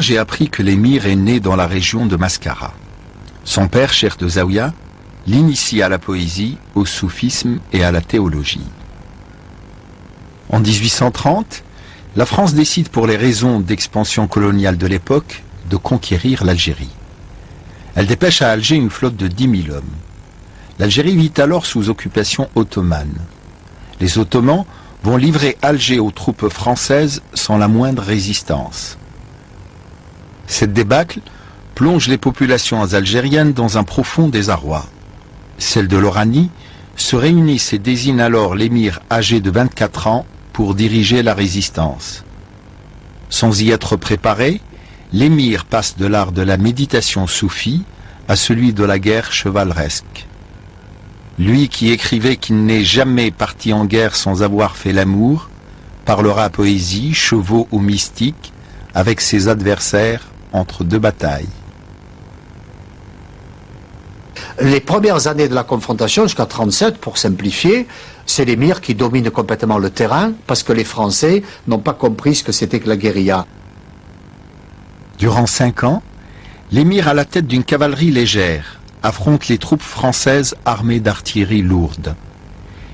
J'ai appris que l'émir est né dans la région de Mascara. Son père, Cheikh de Zaouia, l'initie à la poésie, au soufisme et à la théologie. En 1830, la France décide pour les raisons d'expansion coloniale de l'époque de conquérir l'Algérie. Elle dépêche à Alger une flotte de 10 000 hommes. L'Algérie vit alors sous occupation ottomane. Les Ottomans vont livrer Alger aux troupes françaises sans la moindre résistance. Cette débâcle plonge les populations algériennes dans un profond désarroi. Celles de l'Oranie se réunissent et désignent alors l'émir âgé de 24 ans pour diriger la résistance. Sans y être préparé, l'émir passe de l'art de la méditation soufie à celui de la guerre chevaleresque. Lui qui écrivait qu'il n'est jamais parti en guerre sans avoir fait l'amour, parlera poésie, chevaux ou mystique avec ses adversaires entre deux batailles. Les premières années de la confrontation, jusqu'à 1937, pour simplifier, c'est l'émir qui domine complètement le terrain parce que les Français n'ont pas compris ce que c'était que la guérilla. Durant 5 ans, l'émir à la tête d'une cavalerie légère affronte les troupes françaises armées d'artillerie lourde.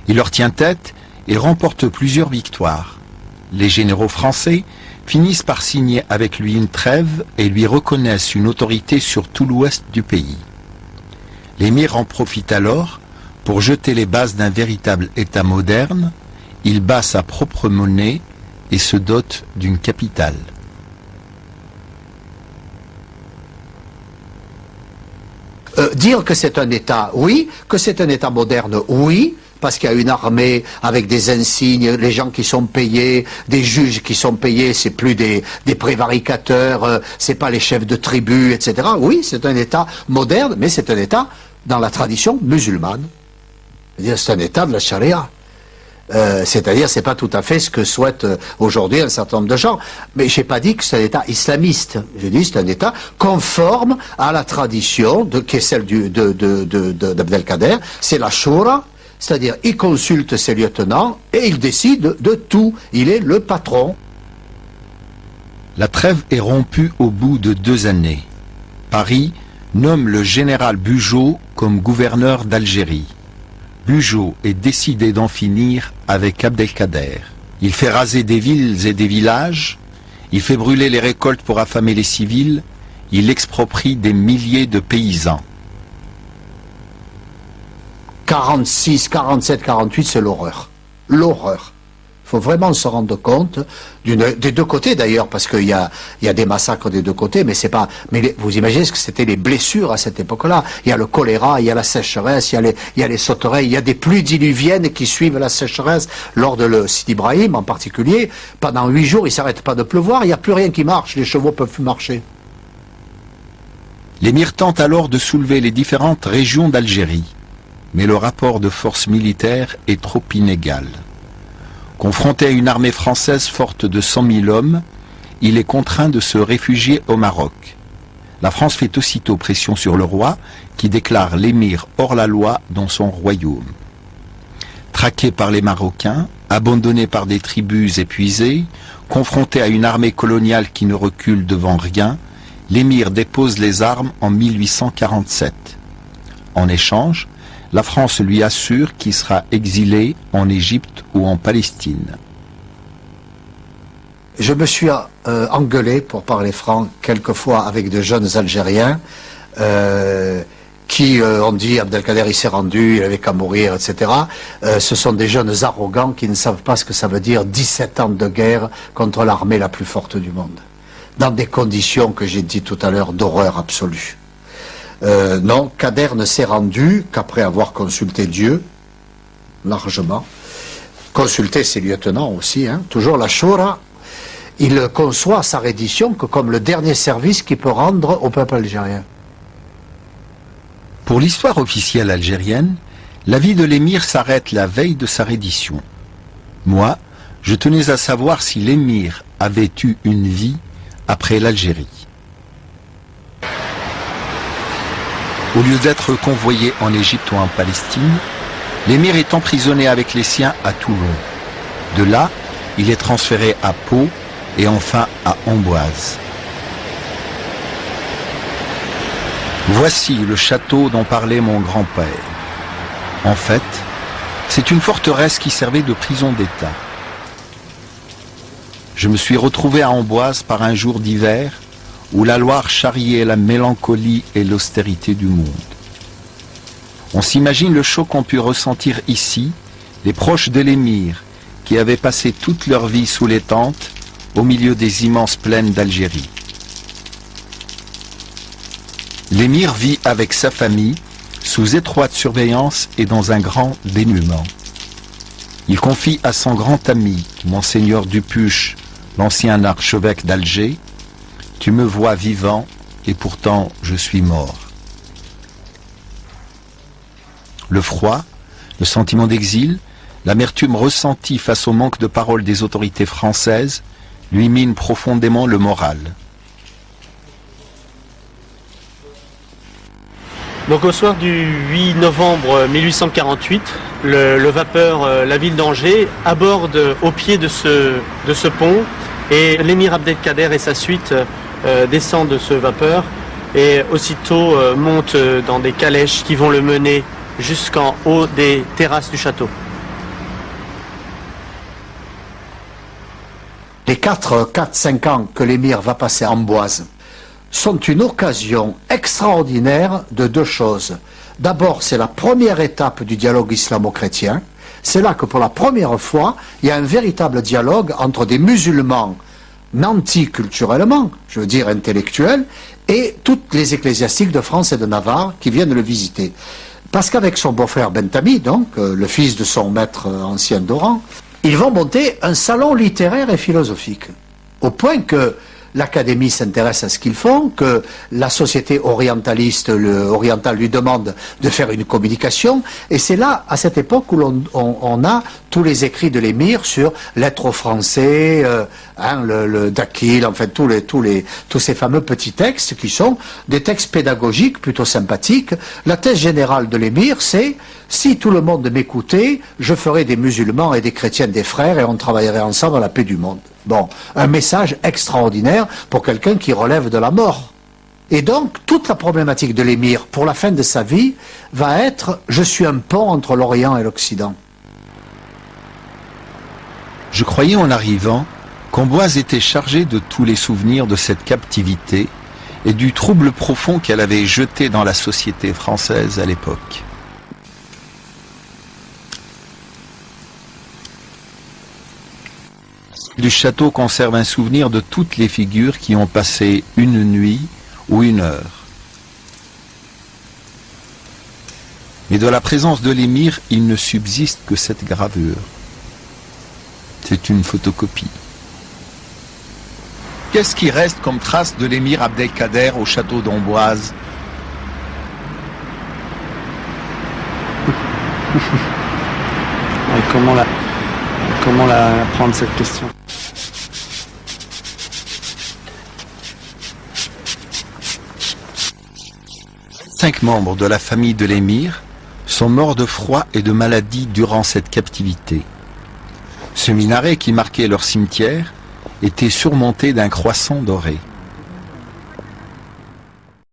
Il leur tient tête et remporte plusieurs victoires. Les généraux français finissent par signer avec lui une trêve et lui reconnaissent une autorité sur tout l'ouest du pays. L'émir en profite alors pour jeter les bases d'un véritable État moderne. Il bat sa propre monnaie et se dote d'une capitale. Dire que c'est un État, oui. Que c'est un État moderne, oui. Parce qu'il y a une armée avec des insignes, les gens qui sont payés, des juges qui sont payés, c'est plus des prévaricateurs, c'est pas les chefs de tribus, etc. Oui, c'est un État moderne, mais c'est un État dans la tradition musulmane. C'est-à-dire, c'est un État de la charia. C'est-à-dire, c'est pas tout à fait ce que souhaitent aujourd'hui un certain nombre de gens. Mais j'ai pas dit que c'est un État islamiste. J'ai dit que c'est un État conforme à la tradition qui est celle d'Abdelkader. C'est la Shura. C'est-à-dire, il consulte ses lieutenants et il décide de tout. Il est le patron. La trêve est rompue au bout de 2 années. Paris nomme le général Bugeaud comme gouverneur d'Algérie. Bugeaud est décidé d'en finir avec Abdelkader. Il fait raser des villes et des villages. Il fait brûler les récoltes pour affamer les civils. Il exproprie des milliers de paysans. 46, 47, 48, c'est l'horreur. L'horreur. Il faut vraiment se rendre compte des deux côtés d'ailleurs, parce qu'il y a des massacres des deux côtés, mais c'est pas. Mais vous imaginez ce que c'était les blessures à cette époque-là. Il y a le choléra, il y a la sécheresse, il y a les sauterelles, il y a des pluies diluviennes qui suivent la sécheresse. Lors de le Sidi Ibrahim en particulier, pendant 8 jours, il ne s'arrête pas de pleuvoir, il n'y a plus rien qui marche, les chevaux ne peuvent plus marcher. L'émir tente alors de soulever les différentes régions d'Algérie. Mais le rapport de force militaire est trop inégal. Confronté à une armée française forte de 100 000 hommes, il est contraint de se réfugier au Maroc. La France fait aussitôt pression sur le roi, qui déclare l'émir hors la loi dans son royaume. Traqué par les Marocains, abandonné par des tribus épuisées, confronté à une armée coloniale qui ne recule devant rien, l'émir dépose les armes en 1847. En échange, la France lui assure qu'il sera exilé en Égypte ou en Palestine. Je me suis engueulé, pour parler franc, quelquefois avec de jeunes Algériens qui ont dit Abdelkader il s'est rendu, il avait qu'à mourir, etc. Ce sont des jeunes arrogants qui ne savent pas ce que ça veut dire 17 ans de guerre contre l'armée la plus forte du monde. Dans des conditions que j'ai dit tout à l'heure d'horreur absolue. Non, Kader ne s'est rendu qu'après avoir consulté Dieu, largement, consulté ses lieutenants aussi, hein, toujours la Shura. Il conçoit sa reddition que comme le dernier service qu'il peut rendre au peuple algérien. Pour l'histoire officielle algérienne, la vie de l'émir s'arrête la veille de sa reddition. Moi, je tenais à savoir si l'émir avait eu une vie après l'Algérie. Au lieu d'être convoyé en Égypte ou en Palestine, l'émir est emprisonné avec les siens à Toulon. De là, il est transféré à Pau et enfin à Amboise. Voici le château dont parlait mon grand-père. En fait, c'est une forteresse qui servait de prison d'État. Je me suis retrouvé à Amboise par un jour d'hiver où la Loire charriait la mélancolie et l'austérité du monde. On s'imagine le choc qu'ont pu ressentir ici les proches de l'émir qui avaient passé toute leur vie sous les tentes au milieu des immenses plaines d'Algérie. L'émir vit avec sa famille sous étroite surveillance et dans un grand dénuement. Il confie à son grand ami, Monseigneur Dupuche, l'ancien archevêque d'Alger, « Tu me vois vivant et pourtant je suis mort ». Le froid, le sentiment d'exil, l'amertume ressentie face au manque de parole des autorités françaises lui minent profondément le moral. Donc au soir du 8 novembre 1848, le vapeur La Ville d'Angers aborde au pied de ce pont et l'émir Abdelkader et sa suite descendent de ce vapeur et aussitôt montent dans des calèches qui vont le mener jusqu'en haut des terrasses du château. Les 4-5 ans que l'émir va passer à Amboise sont une occasion extraordinaire de deux choses. D'abord, c'est la première étape du dialogue islamo-chrétien. C'est là que pour la première fois, il y a un véritable dialogue entre des musulmans nantis culturellement, je veux dire intellectuels, et toutes les ecclésiastiques de France et de Navarre qui viennent le visiter. Parce qu'avec son beau-frère Bentami, donc, le fils de son maître ancien d'Oran, ils vont monter un salon littéraire et philosophique. Au point que l'Académie s'intéresse à ce qu'ils font, que la société orientaliste, orientale lui demande de faire une communication, et c'est là, à cette époque, où on a tous les écrits de l'émir sur Lettres aux Français, le Dakhil, en fait, tous ces fameux petits textes qui sont des textes pédagogiques plutôt sympathiques. La thèse générale de l'émir, c'est si tout le monde m'écoutait, je ferais des musulmans et des chrétiens des frères et on travaillerait ensemble à la paix du monde. Bon, un message extraordinaire pour quelqu'un qui relève de la mort. Et donc, toute la problématique de l'émir pour la fin de sa vie va être « je suis un pont entre l'Orient et l'Occident ». Je croyais en arrivant qu'Amboise était chargée de tous les souvenirs de cette captivité et du trouble profond qu'elle avait jeté dans la société française à l'époque. Du château conserve un souvenir de toutes les figures qui ont passé une nuit ou une heure. Mais de la présence de l'émir, il ne subsiste que cette gravure. C'est une photocopie. Qu'est-ce qui reste comme trace de l'émir Abdelkader au château d'Amboise? Comment prendre cette question? Cinq membres de la famille de l'émir sont morts de froid et de maladie durant cette captivité. Ce minaret qui marquait leur cimetière était surmonté d'un croissant doré.